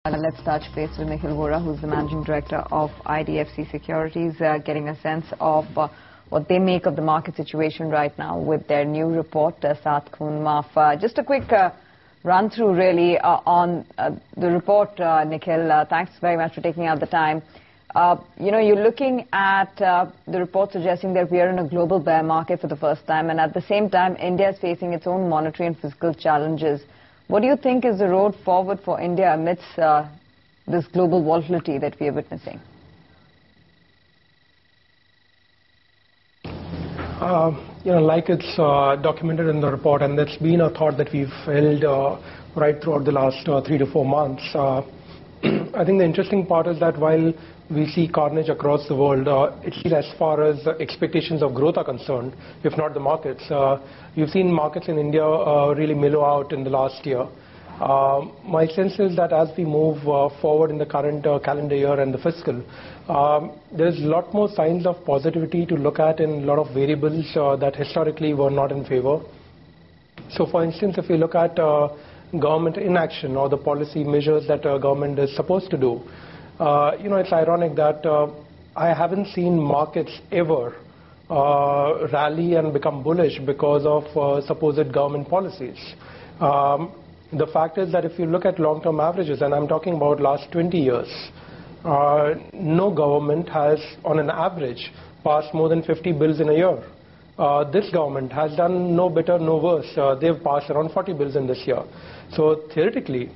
Let's touch base with Nikhil Vora, who's the Managing Director of IDFC Securities, getting a sense of what they make of the market situation right now with their new report, Saat Khoon Maaf. Just a quick run-through, really, on the report, Nikhil. Thanks very much for taking out the time. You're looking at the report suggesting that we are in a global bear market for the first time, and at the same time, India is facing its own monetary and fiscal challenges. What do you think is the road forward for India amidst this global volatility that we are witnessing? Like it's documented in the report, and that's been a thought that we've held right throughout the last 3 to 4 months. I think the interesting part is that while we see carnage across the world, at least as far as expectations of growth are concerned, if not the markets, you've seen markets in India really mellow out in the last year. My sense is that as we move forward in the current calendar year and the fiscal, there's a lot more signs of positivity to look at in a lot of variables that historically were not in favor. So for instance, if we look at government inaction or the policy measures that government is supposed to do, it's ironic that I haven't seen markets ever rally and become bullish because of supposed government policies. The fact is that if you look at long-term averages, and I'm talking about last 20 years, no government has, on an average, passed more than 50 bills in a year. This government has done no better, no worse. They've passed around 40 bills in this year. So theoretically,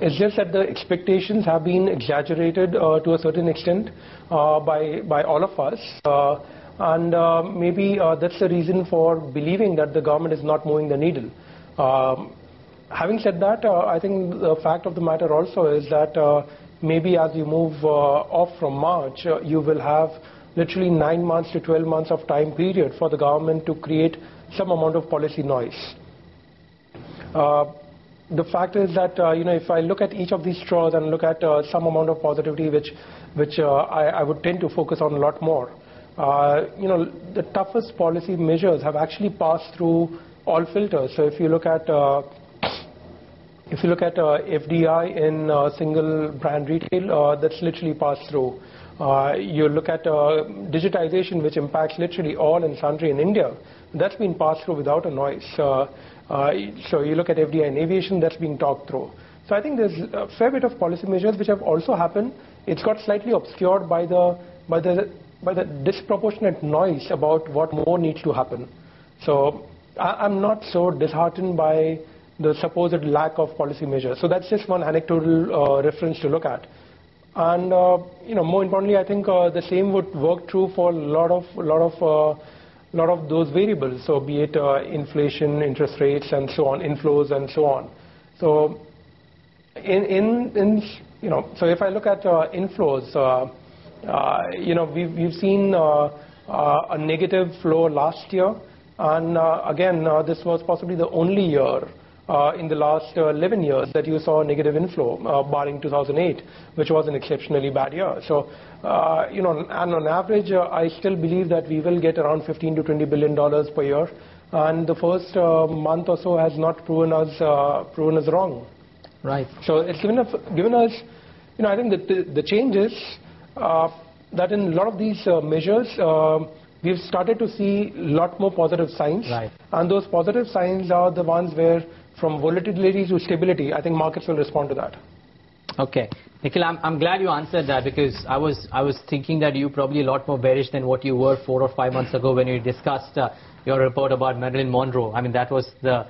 it's just that the expectations have been exaggerated to a certain extent by all of us. And maybe that's the reason for believing that the government is not moving the needle. Having said that, I think the fact of the matter also is that maybe as you move off from March, you will have literally 9 months to 12 months of time period for the government to create some amount of policy noise. The fact is that if I look at each of these straws and look at some amount of positivity, which I would tend to focus on a lot more, the toughest policy measures have actually passed through all filters. So if you look at FDI in single brand retail, that's literally passed through. You look at digitization, which impacts literally all and sundry in India, that's been passed through without a noise. So you look at FDI in aviation, that's being talked through. So I think there's a fair bit of policy measures which have also happened. It's got slightly obscured by the disproportionate noise about what more needs to happen. So I'm not so disheartened by the supposed lack of policy measures. So that's just one anecdotal reference to look at. And more importantly, I think the same would work true for a lot of those variables. So be it inflation, interest rates, and so on, inflows, and so on. So so if I look at inflows, we've seen a negative flow last year, and again, this was possibly the only year in the last 11 years that you saw negative inflow, barring 2008, which was an exceptionally bad year. So, and on average, I still believe that we will get around $15 to $20 billion per year, and the first month or so has not proven us wrong. Right. So it's given us, I think that the change is that in a lot of these measures, we've started to see a lot more positive signs. Right. And those positive signs are the ones where, from volatility to stability, I think markets will respond to that. Okay. Nikhil, I'm glad you answered that, because I was thinking that you're probably a lot more bearish than what you were 4 or 5 months ago when you discussed your report about Marilyn Monroe. I mean, that was the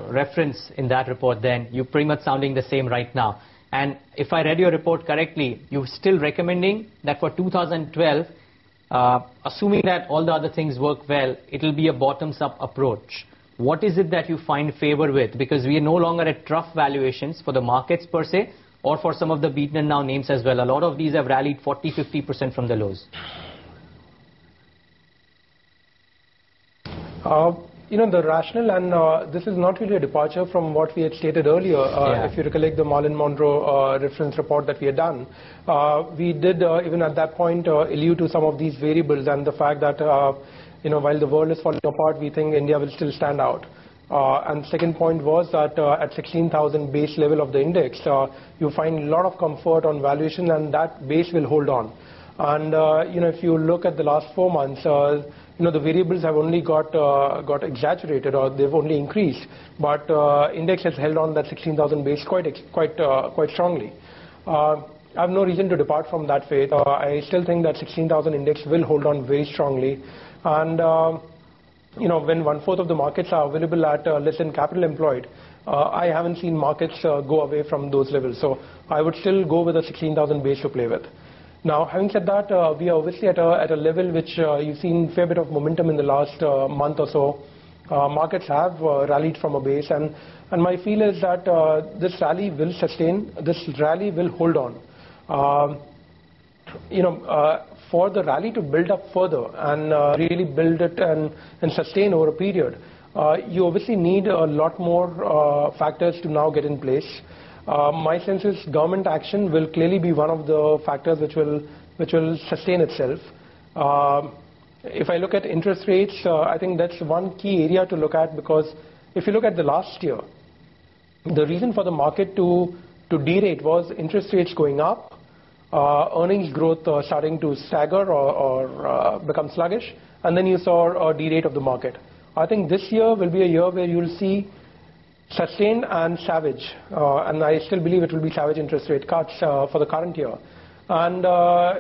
reference in that report then. You're pretty much sounding the same right now. And if I read your report correctly, you're still recommending that for 2012, assuming that all the other things work well, it'll be a bottoms-up approach. What is it that you find favor with? Because we are no longer at trough valuations for the markets per se, or for some of the beaten now names as well. A lot of these have rallied 40-50% from the lows. The rationale, and this is not really a departure from what we had stated earlier. If you recollect the Marilyn Monroe reference report that we had done, we did even at that point allude to some of these variables and the fact that while the world is falling apart, we think India will still stand out. And second point was that at 16,000 base level of the index, you find a lot of comfort on valuation, and that base will hold on. And if you look at the last 4 months, the variables have only got exaggerated, or they've only increased, but index has held on that 16,000 base quite strongly. I have no reason to depart from that faith. I still think that 16,000 index will hold on very strongly, and when 1/4 of the markets are available at less than capital employed, I haven't seen markets go away from those levels. So I would still go with a 16,000 base to play with. Now, having said that, we are obviously at a level which you've seen a fair bit of momentum in the last month or so. Markets have rallied from a base, and my feel is that this rally will sustain. This rally will hold on. For the rally to build up further and really build it and sustain over a period, you obviously need a lot more factors to now get in place. My sense is government action will clearly be one of the factors which will sustain itself. If I look at interest rates, I think that's one key area to look at, because if you look at the last year, the reason for the market to derate was interest rates going up, earnings growth starting to stagger or become sluggish, and then you saw a derate of the market. I think this year will be a year where you'll see sustained and savage, and I still believe it will be savage interest rate cuts for the current year. And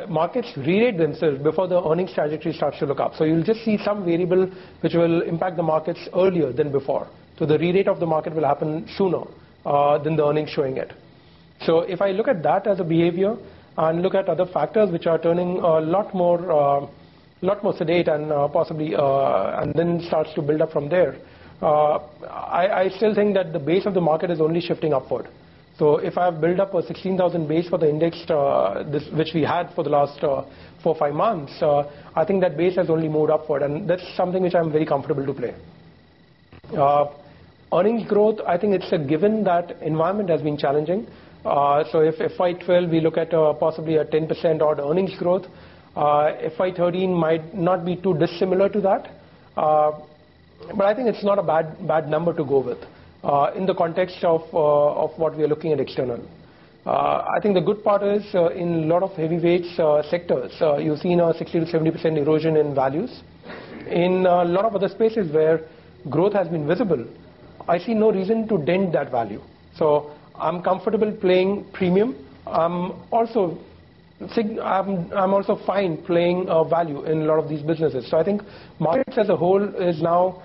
markets re-rate themselves before the earnings trajectory starts to look up. So you'll just see some variable which will impact the markets earlier than before. So the re-rate of the market will happen sooner than the earnings showing it. So if I look at that as a behavior and look at other factors which are turning a lot more sedate and possibly and then starts to build up from there, I still think that the base of the market is only shifting upward. So if I have built up a 16,000 base for the index, which we had for the last 4 or 5 months, I think that base has only moved upward, and that's something which I'm very comfortable to play. Earnings growth, I think it's a given that environment has been challenging. So if FY12 we look at possibly a 10% odd earnings growth, FY13 might not be too dissimilar to that. But I think it's not a bad number to go with in the context of what we are looking at external. I think the good part is in a lot of heavyweight sectors, you've seen a 60 to 70% erosion in values. In a lot of other spaces where growth has been visible, I see no reason to dent that value. So I'm comfortable playing premium. I'm also fine playing value in a lot of these businesses. So I think markets as a whole is now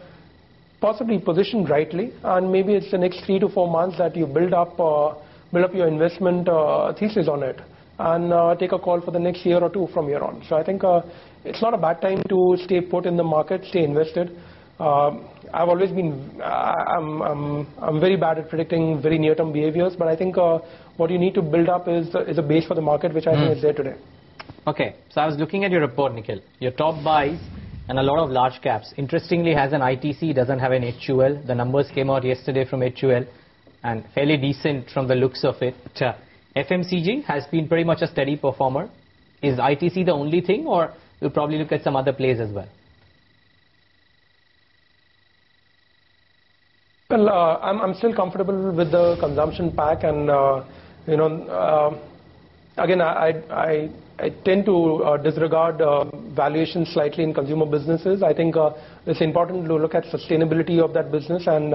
possibly positioned rightly, and maybe it's the next 3 to 4 months that you build up your investment thesis on it, and take a call for the next year or two from here on. So I think it's not a bad time to stay put in the market, stay invested. I've always been, I'm very bad at predicting very near-term behaviors, but I think what you need to build up is a base for the market, which I think is there today. Okay, so I was looking at your report, Nikhil. Your top buys and a lot of large caps. Interestingly, has an ITC, doesn't have an HUL. The numbers came out yesterday from HUL, and fairly decent from the looks of it. FMCG has been pretty much a steady performer. Is ITC the only thing, or you'll probably look at some other plays as well? Well, I'm still comfortable with the consumption pack, and again, I tend to disregard valuation slightly in consumer businesses. I think it's important to look at sustainability of that business, and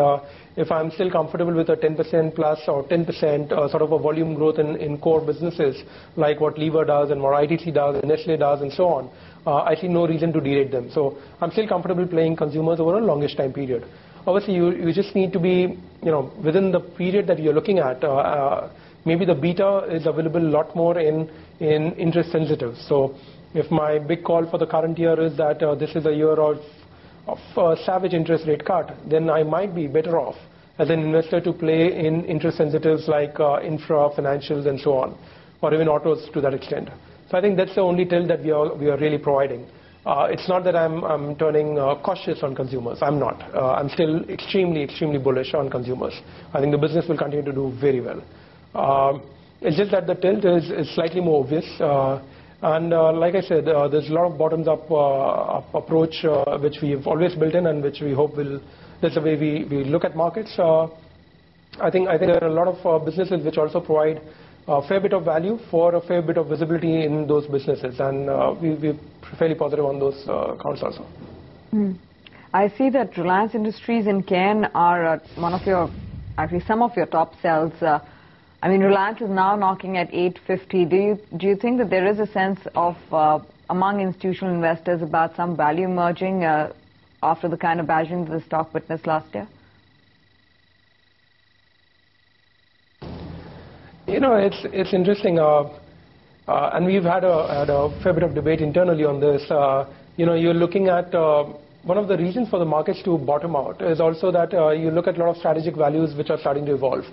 if I'm still comfortable with a 10% plus or 10% sort of a volume growth in core businesses like what Lever does and what ITC does and Nestle does and so on, I see no reason to derate them. So I'm still comfortable playing consumers over a longish time period. Obviously, you just need to be, within the period that you're looking at. Maybe the beta is available a lot more in interest sensitive. So if my big call for the current year is that this is a year of savage interest rate cut, then I might be better off as an investor to play in interest sensitives like infra, financials, and so on, or even autos to that extent. So I think that's the only tilt that we are really providing. It's not that I'm turning cautious on consumers. I'm not. I'm still extremely bullish on consumers. I think the business will continue to do very well. It's just that the tilt is slightly more obvious. And like I said, there's a lot of bottoms-up approach which we've always built in and which we hope will that's the way we look at markets. I think there are a lot of businesses which also provide a fair bit of value for a fair bit of visibility in those businesses, and we're fairly positive on those counts also. I see that Reliance Industries and Cairn are some of your top sells. I mean, Reliance is now knocking at 850. Do you think that there is a sense of among institutional investors about some value emerging after the kind of bashing that the stock witnessed last year? You know, it's interesting, and we've had a fair bit of debate internally on this. You know, you're looking at one of the reasons for the markets to bottom out is also that you look at a lot of strategic values which are starting to evolve.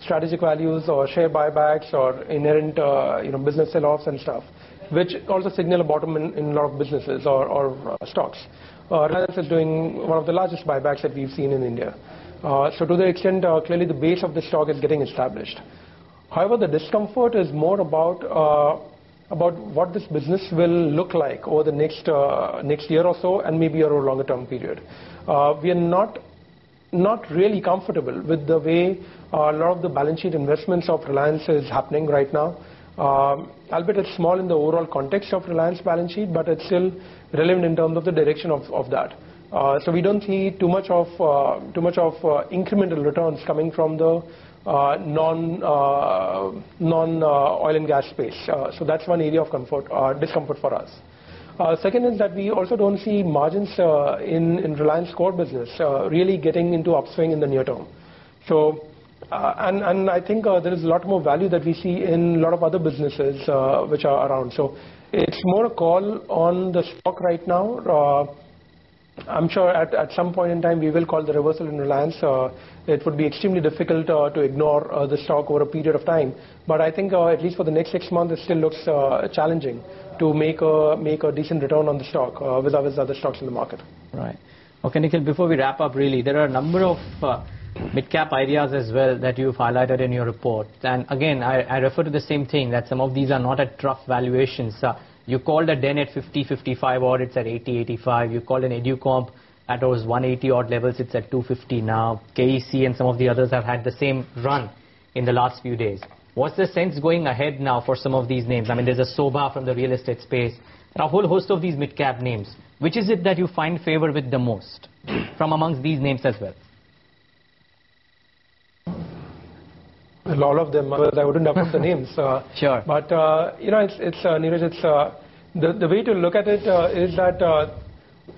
Strategic values or share buybacks or inherent business sell-offs and stuff, which also signal a bottom in a lot of businesses or stocks. Reliance is doing one of the largest buybacks that we've seen in India. So to the extent, clearly the base of the stock is getting established. However, the discomfort is more about what this business will look like over the next year or so, and maybe over a longer term period. We are not really comfortable with the way a lot of the balance sheet investments of Reliance is happening right now. Albeit it's small in the overall context of Reliance balance sheet, but it's still relevant in terms of the direction of that. So we don't see too much of incremental returns coming from the non oil and gas space. So that's one area of discomfort for us. Second is that we also don't see margins in Reliance core business really getting into upswing in the near term. So and I think there is a lot more value that we see in a lot of other businesses which are around. So it's more a call on the stock right now. I'm sure at some point in time we will call the reversal in Reliance. It would be extremely difficult to ignore the stock over a period of time. But I think at least for the next 6 months, it still looks challenging to make a decent return on the stock with other stocks in the market. Right. Okay, Nikhil, before we wrap up, really, there are a number of mid-cap ideas as well that you've highlighted in your report. And again, I refer to the same thing, that some of these are not at trough valuations. You called a Den at 50, 55 odd, it's at 80, 85. You called an EduComp at those 180 odd levels, it's at 250 now. KEC and some of the others have had the same run in the last few days. What's the sense going ahead now for some of these names? I mean, there's a Sobha from the real estate space, and a whole host of these mid-cap names. Which is it that you find favor with the most from amongst these names as well? Well, all of them, I wouldn't have put the names. Sure. But, Neeraj, the way to look at it is that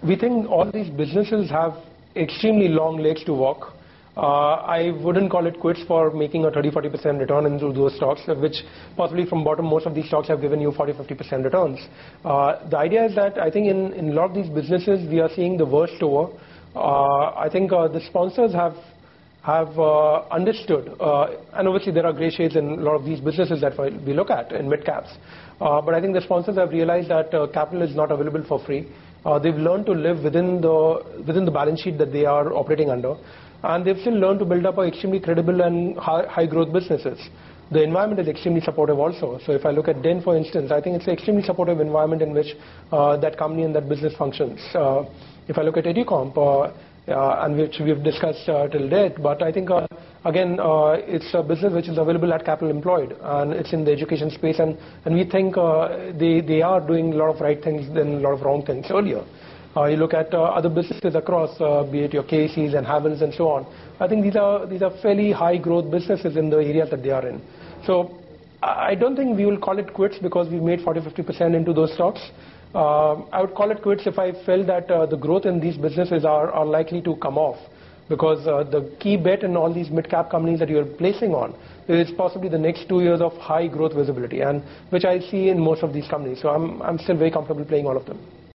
we think all these businesses have extremely long legs to walk. I wouldn't call it quits for making a 30-40% return into those stocks, which possibly from bottom most of these stocks have given you 40-50% returns. The idea is that I think in a lot of these businesses we are seeing the worst over. I think the sponsors have understood, and obviously there are grey shades in a lot of these businesses that we look at in mid caps. But I think the sponsors have realized that capital is not available for free. They've learned to live within the balance sheet that they are operating under, and they've still learned to build up extremely credible and high growth businesses. The environment is extremely supportive also. So if I look at Den, for instance, I think it's an extremely supportive environment in which that company and that business functions. If I look at EduComp, and which we've discussed till date, but I think again it's a business which is available at capital employed, and it's in the education space, and we think they are doing a lot of right things than a lot of wrong things earlier. You look at other businesses across, be it your KCs and Havels and so on. I think these are fairly high growth businesses in the areas that they are in. So I don't think we will call it quits because we made 40-50% into those stocks. I would call it quits if I felt that the growth in these businesses are likely to come off, because the key bet in all these mid-cap companies that you're placing on is possibly the next 2 years of high growth visibility, and which I see in most of these companies. So I'm still very comfortable playing all of them.